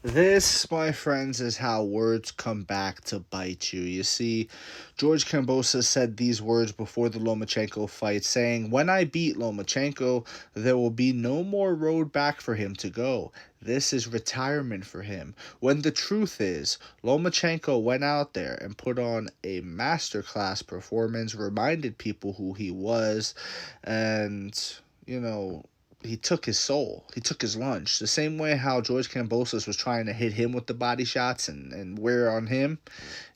This, my friends, is how words come back to bite you. You see, George Kambosos said these words before the Lomachenko fight, saying, "When I beat Lomachenko, there will be no more road back for him to go. This is retirement for him." When the truth is, Lomachenko went out there and put on a masterclass performance, reminded people who he was, and, you know, he took his soul. He took his lunch. The same way how George Kambosos was trying to hit him with the body shots and wear on him,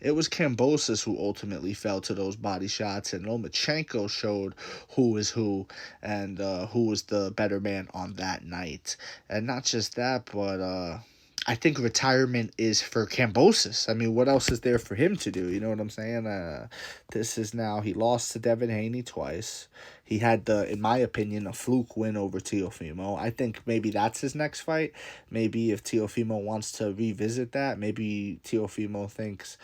it was Kambosos who ultimately fell to those body shots, and Lomachenko showed who is who and who was the better man on that night. And not just that, but I think retirement is for Kambosos. I mean, what else is there for him to do? You know what I'm saying? This is now, he lost to Devin Haney twice. He had in my opinion, a fluke win over Teofimo. I think maybe that's his next fight. Maybe if Teofimo wants to revisit that, maybe Teofimo thinks,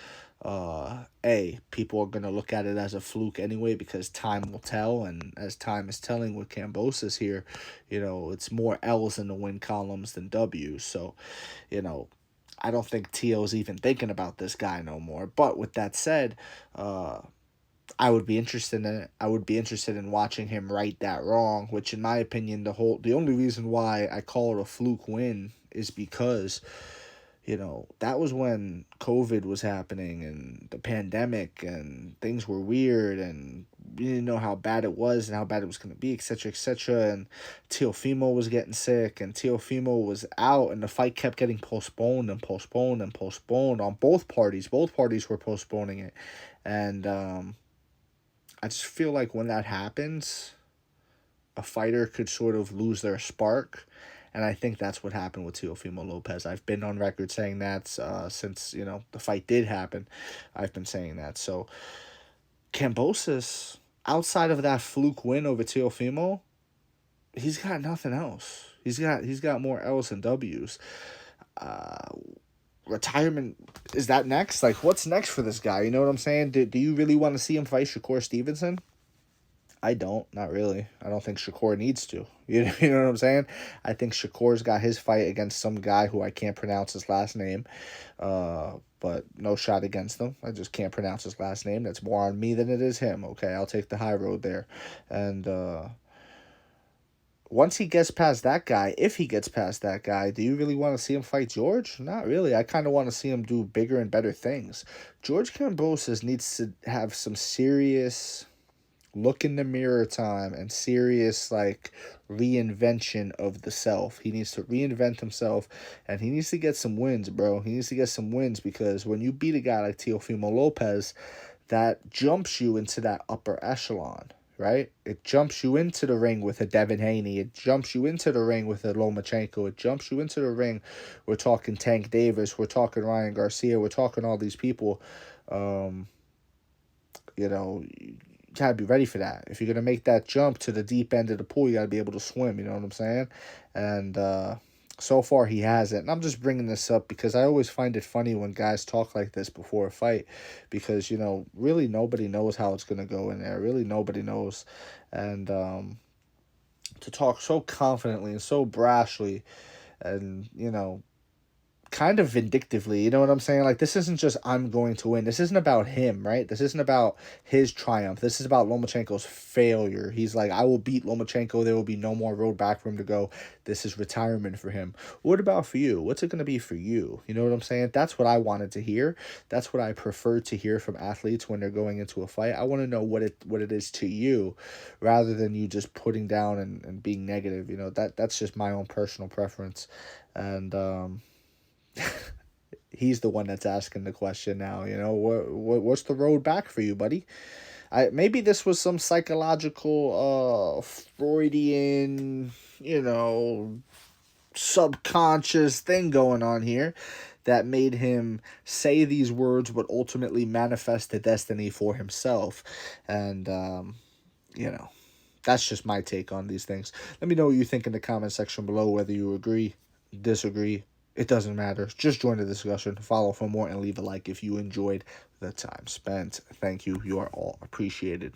people are going to look at it as a fluke anyway because time will tell. And as time is telling with Kambosos here, it's more L's in the win columns than W's. So, you know, I don't think Tio's even thinking about this guy no more. But with that said, I would be interested in it. I would be interested in watching him right that wrong, which in my opinion, the only reason why I call it a fluke win is because, that was when COVID was happening and the pandemic and things were weird and we didn't know how bad it was and how bad it was going to be, etc., etc. And Teofimo was getting sick and Teofimo was out and the fight kept getting postponed and postponed and postponed on both parties. Both parties were postponing it. And, I just feel like when that happens, a fighter could sort of lose their spark. And I think that's what happened with Teofimo Lopez. I've been on record saying that since, the fight did happen. I've been saying that. So, Kambosos, outside of that fluke win over Teofimo, he's got nothing else. He's got more L's than W's. Retirement, is that next? Like, what's next for this guy? You know what I'm saying? Do you really want to see him fight Shakur Stevenson? I don't, not really. I don't think Shakur needs to. You know what I'm saying? I think Shakur's got his fight against some guy who I can't pronounce his last name. But no shot against him. I just can't pronounce his last name. That's more on me than it is him. Okay, I'll take the high road there. And once he gets past that guy, if he gets past that guy, do you really want to see him fight George? Not really. I kind of want to see him do bigger and better things. George Kambosos needs to have some serious look in the mirror time and serious reinvention of the self. He needs to reinvent himself and he needs to get some wins, bro. He needs to get some wins because when you beat a guy like Teofimo Lopez, that jumps you into that upper echelon, right? It jumps you into the ring with a Devin Haney. It jumps you into the ring with a Lomachenko. It jumps you into the ring. We're talking Tank Davis. We're talking Ryan Garcia. We're talking all these people. You gotta be ready for that. If you're gonna make that jump to the deep end of the pool, you gotta be able to swim. You know what I'm saying? And so far he hasn't. And I'm just bringing this up because I always find it funny when guys talk like this before a fight, because really nobody knows how it's gonna go in there. Really nobody knows, and to talk so confidently and so brashly, and kind of vindictively, you know what I'm saying? Like, this isn't just I'm going to win. This isn't about him, right? This isn't about his triumph. This is about Lomachenko's failure. He's like, I will beat Lomachenko. There will be no more road back for him to go. This is retirement for him. What about for you? What's it going to be for you? You know what I'm saying? That's what I wanted to hear. That's what I prefer to hear from athletes when they're going into a fight. I want to know what it is to you, rather than you just putting down and being negative. That's just my own personal preference. And he's the one that's asking the question now. What's the road back for you, buddy? Maybe this was some psychological Freudian, subconscious thing going on here that made him say these words but ultimately manifest the destiny for himself. And that's just my take on these things. Let me know what you think in the comment section below, whether you agree, disagree. It doesn't matter. Just join the discussion, follow for more, and leave a like if you enjoyed the time spent. Thank you. You are all appreciated.